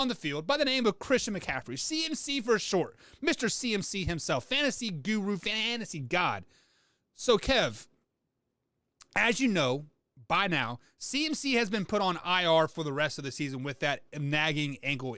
on the field by the name of Christian McCaffrey, CMC for short, Mr. CMC himself, fantasy guru, fantasy god. So, Kev, as you know by now, CMC has been put on IR for the rest of the season with that nagging ankle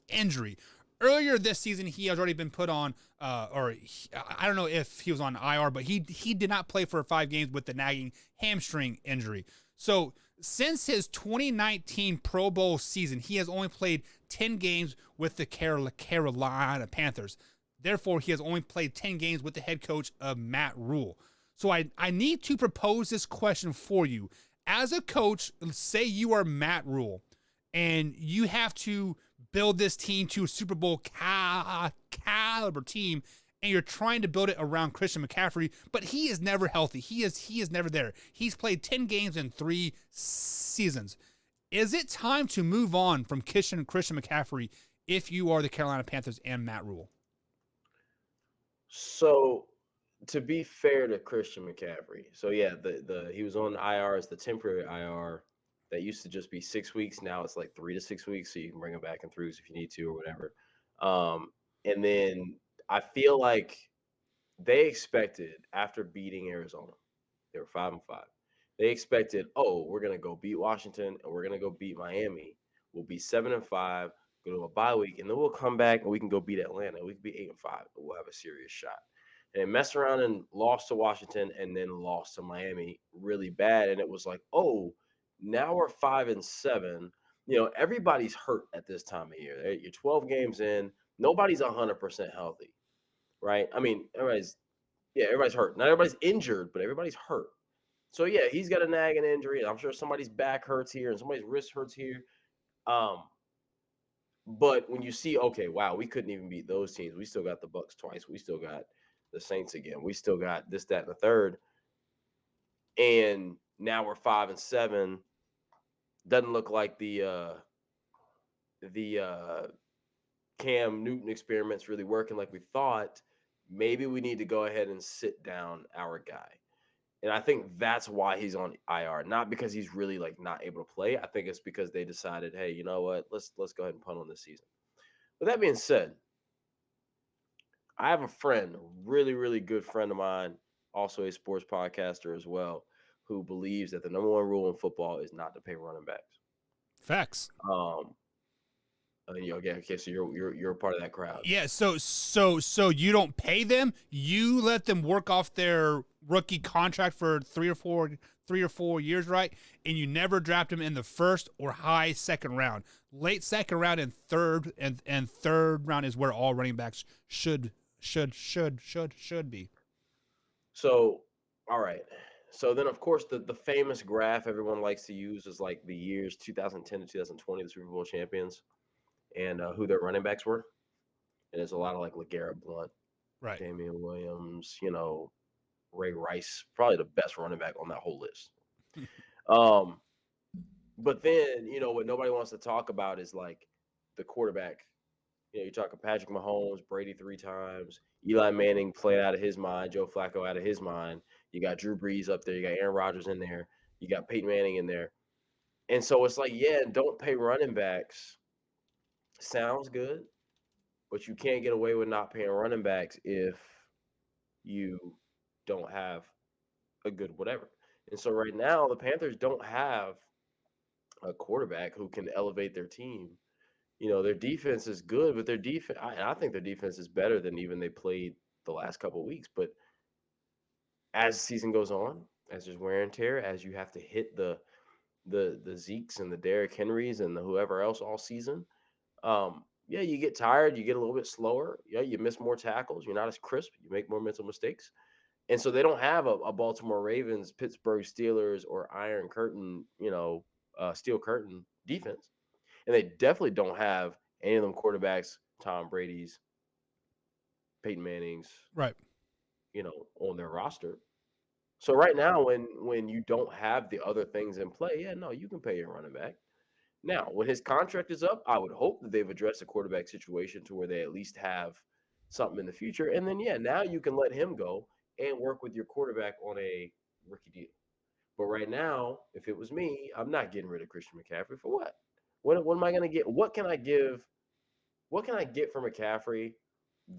injury. Earlier this season, he has already been put on, I don't know if he was on IR, but he did not play for 5 games with the nagging hamstring injury. So since his 2019 Pro Bowl season, he has only played 10 games with the Carolina Panthers. Therefore, he has only played 10 games with the head coach of Matt Rule. So I need to propose this question for you. As a coach, say you are Matt Rule, and you have to build this team to a Super Bowl caliber team, and you're trying to build it around Christian McCaffrey, but he is never healthy. He is never there. He's played 10 games in 3 seasons. Is it time to move on from Christian McCaffrey if you are the Carolina Panthers and Matt Rule? So, to be fair to Christian McCaffrey, so yeah, the he was on IR as the temporary IR that used to just be 6 weeks. Now it's like 3 to 6 weeks, so you can bring him back in throughs if you need to or whatever. And then I feel like they expected after beating Arizona, they were 5-5. They expected, oh, we're gonna go beat Washington and we're gonna go beat Miami. We'll be 7-5, go to a bye week, and then we'll come back and we can go beat Atlanta. We can be 8-5, and we'll have a serious shot. And they messed around and lost to Washington and then lost to Miami really bad. And it was like, oh, now we're 5-7. Everybody's hurt at this time of year. You're 12 games in. Nobody's 100% healthy, right? I mean, everybody's hurt. Not everybody's injured, but everybody's hurt. So yeah, he's got a nagging injury, and I'm sure somebody's back hurts here and somebody's wrist hurts here. Um, but when you see, okay, wow, we couldn't even beat those teams. We still got the Bucks twice. We still got the Saints again. We still got this, that, and the third. And now we're 5-7. Doesn't look like the Cam Newton experiment's really working like we thought. Maybe we need to go ahead and sit down our guy. And I think that's why he's on IR, not because he's really like not able to play. I think it's because they decided, hey, you know what? Let's go ahead and punt on this season. With that being said, I have a friend, a really, really good friend of mine, also a sports podcaster as well, who believes that the number one rule in football is not to pay running backs. Facts. Okay, so you're a part of that crowd. Yeah, so you don't pay them. You let them work off their rookie contract for 3 or 4 years, right? And you never draft them in the first or high second round. Late second round and third round is where all running backs should be. So, all right. So then, of course, the famous graph everyone likes to use is like the years 2010 to 2020, the Super Bowl champions, and who their running backs were. And there's a lot of like LeGarrette Blount, Right. Damian Williams, Ray Rice, probably the best running back on that whole list. But then, what nobody wants to talk about is like the quarterback. You're talking Patrick Mahomes, Brady 3 times, Eli Manning played out of his mind, Joe Flacco out of his mind. You got Drew Brees up there. You got Aaron Rodgers in there. You got Peyton Manning in there. And so it's like, yeah, don't pay running backs. Sounds good, but you can't get away with not paying running backs if you don't have a good whatever. And so right now, the Panthers don't have a quarterback who can elevate their team. Their defense is good, but their defense, I think their defense is better than even they played the last couple of weeks. But as the season goes on, as there's wear and tear, as you have to hit the Zekes and the Derrick Henrys and the whoever else all season, yeah, you get tired, you get a little bit slower. Yeah, you miss more tackles, you're not as crisp, you make more mental mistakes. And so they don't have a Baltimore Ravens, Pittsburgh Steelers, or Iron Curtain, Steel Curtain defense. And they definitely don't have any of them quarterbacks, Tom Brady's, Peyton Manning's, Right. On their roster. So right now, when you don't have the other things in play, yeah, no, you can pay your running back. Now, when his contract is up, I would hope that they've addressed the quarterback situation to where they at least have something in the future. And then, yeah, now you can let him go and work with your quarterback on a rookie deal. But right now, if it was me, I'm not getting rid of Christian McCaffrey for what? What am I gonna get? What can I give? What can I get from McCaffrey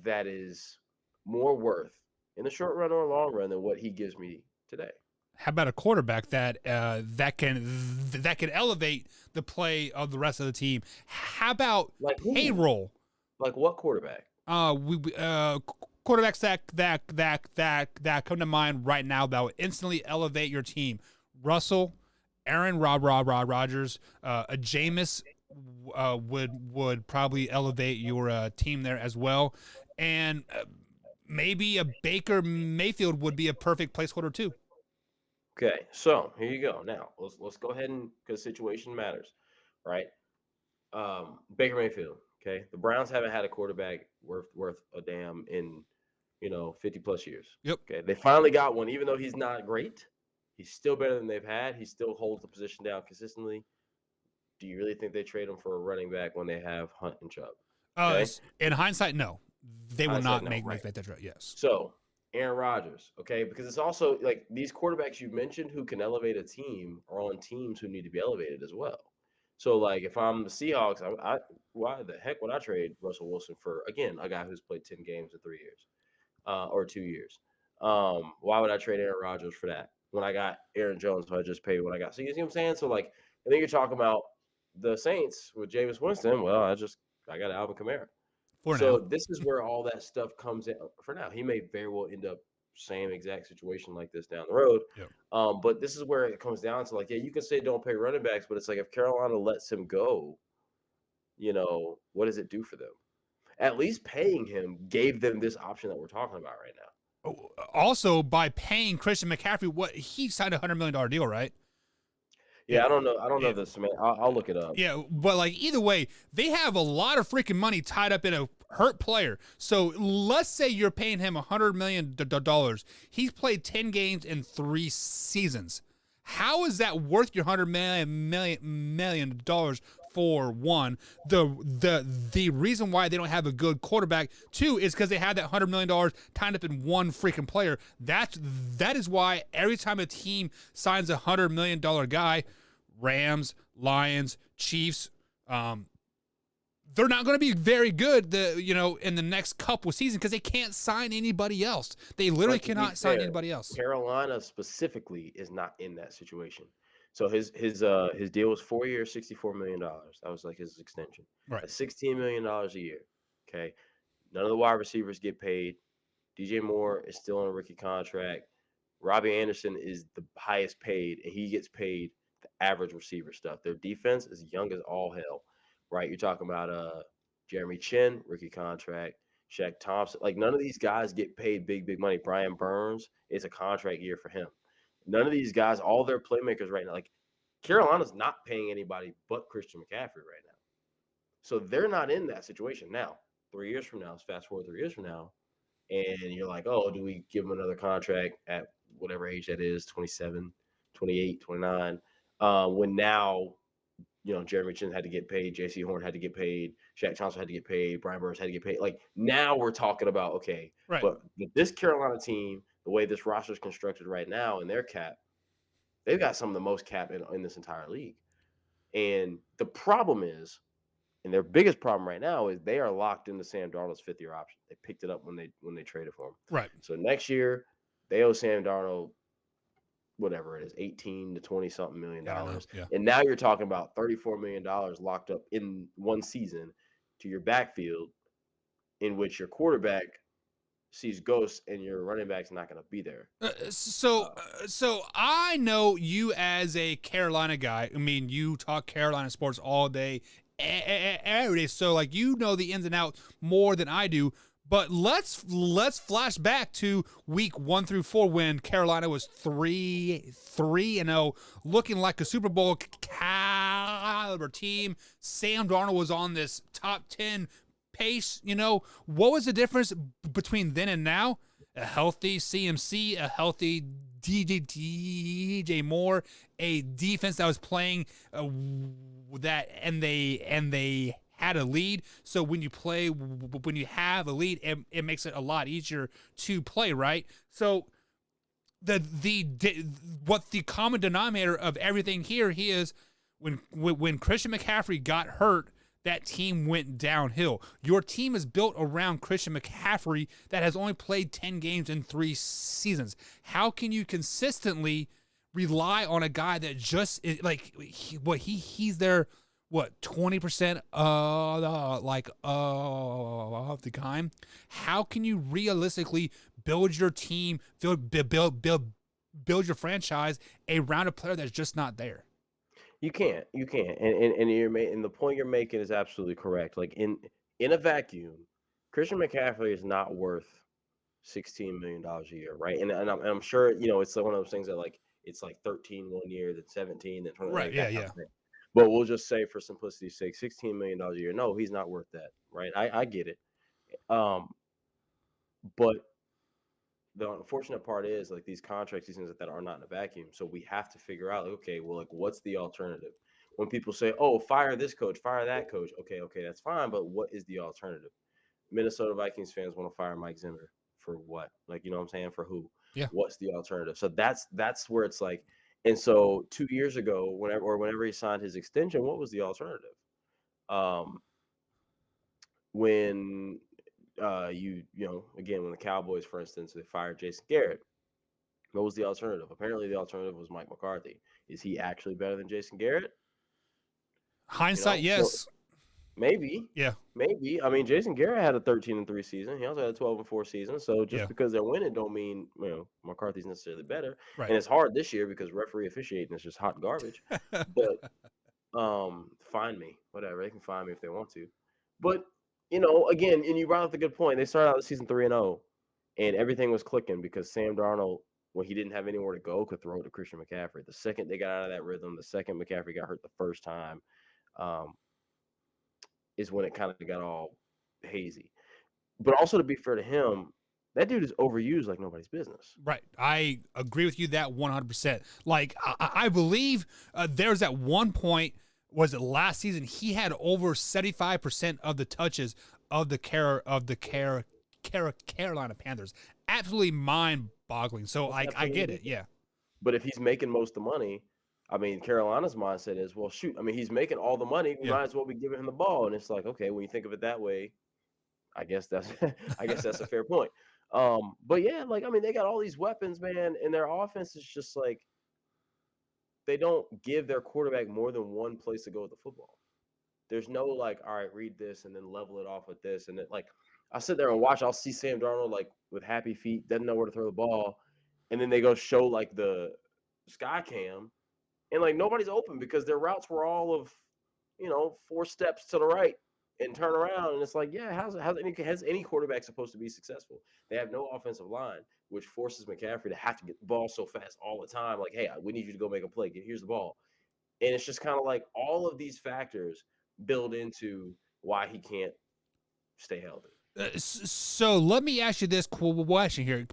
that is more worth in the short run or long run than what he gives me today? How about a quarterback that that can elevate the play of the rest of the team? How about Like who? payroll? Like what quarterback? Quarterbacks that come to mind right now that would instantly elevate your team. Russell, Aaron, Rodgers, a Jameis would probably elevate your team there as well, and maybe a Baker Mayfield would be a perfect placeholder too. Okay, so here you go. Now let's go ahead and because situation matters, right? Baker Mayfield. Okay, the Browns haven't had a quarterback worth a damn in 50 plus years. Yep. Okay, they finally got one, even though he's not great. He's still better than they've had. He still holds the position down consistently. Do you really think they trade him for a running back when they have Hunt and Chubb? Okay, In hindsight, no, they will not no, make right. that trade. Yes. So Aaron Rodgers, okay, because it's also like these quarterbacks you mentioned who can elevate a team are on teams who need to be elevated as well. So like if I'm the Seahawks, why the heck would I trade Russell Wilson for again a guy who's played 10 games in 3 years, or 2 years? Why would I trade Aaron Rodgers for that when I got Aaron Jones who I just paid what I got? So you see what I'm saying? So like I think you're talking about the Saints with Jameis Winston. Well, I got Alvin Kamara. So this is where all that stuff comes in for now. He may very well end up same exact situation like this down the road. Yep. But this is where it comes down to like, yeah, you can say don't pay running backs, but it's like if Carolina lets him go, what does it do for them? At least paying him gave them this option that we're talking about right now. Also, by paying Christian McCaffrey, what he signed $100 million deal, right? Yeah, I don't know this, man. I'll look it up. Yeah, but like either way, they have a lot of freaking money tied up in a hurt player. So let's say you're paying him $100 million. He's played 10 games in 3 seasons. How is that worth your $100 million for one? The reason why they don't have a good quarterback, two, is because they had that $100 million tied up in one freaking player. That is why every time a team signs a $100 million guy, Rams, Lions, Chiefs, they're not going to be very good, in the next couple of seasons because they can't sign anybody else. They literally cannot sign anybody else. Carolina specifically is not in that situation. So his deal was 4 years, $64 million. That was like his extension. Right. That's $16 million a year. Okay. None of the wide receivers get paid. DJ Moore is still on a rookie contract. Robbie Anderson is the highest paid, and he gets paid the average receiver stuff. Their defense is young as all hell. Right, you're talking about Jeremy Chin, rookie contract, Shaq Thompson. Like none of these guys get paid big money. Brian Burns, it's a contract year for him. None of these guys, all their playmakers right now, like Carolina's not paying anybody but Christian McCaffrey right now. So they're not in that situation. Now, 3 years from now, fast forward 3 years from now, and you're like, oh, do we give him another contract at whatever age that is, 27, 28, 29, when now – Jeremy Chin had to get paid. J.C. Horn had to get paid. Shaq Thompson had to get paid. Brian Burns had to get paid. Like now we're talking about, okay, right. But this Carolina team, the way this roster is constructed right now and their cap, they've got some of the most cap in this entire league. And the problem is, and their biggest problem right now is they are locked into Sam Darnold's 5th-year option. They picked it up when they traded for him. Right. So next year, they owe Sam Darnold whatever it is, 18 to 20 something $million. Yeah. And now you're talking about $34 million locked up in one season to your backfield, in which your quarterback sees ghosts and your running back's not going to be there. So I know you as a Carolina guy. I mean, you talk Carolina sports all day, every day. So like, the ins and outs more than I do. But let's flash back to week 1 through 4 when Carolina was 3-0, looking like a Super Bowl caliber team. Sam Darnold was on this top 10 pace. What was the difference between then and now? A healthy CMC, a healthy DJ Moore, a defense that was playing that, and they had a lead. So when you have a lead, it makes it a lot easier to play, right? So what the common denominator of everything here is When Christian McCaffrey got hurt, that team went downhill. Your team is built around Christian McCaffrey that has only played 10 games in 3 seasons. How can you consistently rely on a guy that just like he's there 20% of the time? How can you realistically build your team, build your franchise around a player that's just not there? You can't, and the point you're making is absolutely correct. Like in a vacuum, Christian McCaffrey is not worth $16 million a year, right? And I'm sure it's like one of those things that like it's like 13 one year, then 17, then 20, Right. like Yeah. that kind Yeah. of thing. But we'll just say for simplicity's sake, $16 million a year. No, he's not worth that, right? I get it. But the unfortunate part is like these contracts, these things like that are not in a vacuum. So we have to figure out, like, okay, well, like what's the alternative? When people say, "Oh, fire this coach, fire that coach," okay, that's fine, but what is the alternative? Minnesota Vikings fans want to fire Mike Zimmer for what? Like, you know what I'm saying? For who? Yeah. What's the alternative? So that's where it's like, and so 2 years ago, whenever he signed his extension, what was the alternative? When again, when the Cowboys, for instance, they fired Jason Garrett, what was the alternative? Apparently, the alternative was Mike McCarthy. Is he actually better than Jason Garrett? Hindsight, yes. Maybe. Yeah. Maybe. I mean, Jason Garrett had a 13-3 season. He also had a 12-4 season. So just Yeah. because they're winning don't mean McCarthy's necessarily better. Right. And it's hard this year because referee officiating is just hot garbage. But find me, whatever. They can find me if they want to. But again, and you brought up the good point. They started out the season 3-0, and everything was clicking because Sam Darnold, when he didn't have anywhere to go, could throw it to Christian McCaffrey. The second they got out of that rhythm, the second McCaffrey got hurt the first time, is when it kind of got all hazy. But also, to be fair to him, that dude is overused like nobody's business. Right. I agree with you that 100%. Like, I believe there's at one point, was it last season, he had over 75% of the touches of the Carolina Panthers. Absolutely mind-boggling. So, I get it, yeah. But if he's making most of the money, I mean, Carolina's mindset is, well, shoot, I mean, he's making all the money. We might as well be giving him the ball. And it's like, okay, when you think of it that way, I guess that's a fair point. But yeah, like, I mean, they got all these weapons, man, and their offense is just like, they don't give their quarterback more than one place to go with the football. There's no like, all right, read this and then level it off with this. And then like, I sit there and watch, I'll see Sam Darnold like with happy feet, doesn't know where to throw the ball. And then they go show like the sky cam. And like nobody's open because their routes were all of, 4 steps to the right and turn around. And it's like, yeah, how's any quarterback supposed to be successful? They have no offensive line, which forces McCaffrey to have to get the ball so fast all the time. Like, hey, we need you to go make a play. Here's the ball. And it's just kind of like all of these factors build into why he can't stay healthy. So let me ask you this question here,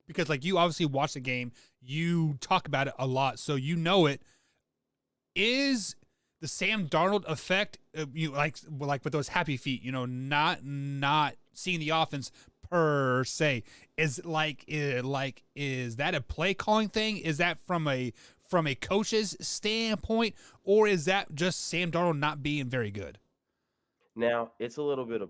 because like you obviously watch the game, you talk about it a lot, so you know it. Is the Sam Darnold effect, you like with those happy feet, not seeing the offense per se, is that a play calling thing? Is that from a coach's standpoint, or is that just Sam Darnold not being very good? Now, it's a little bit of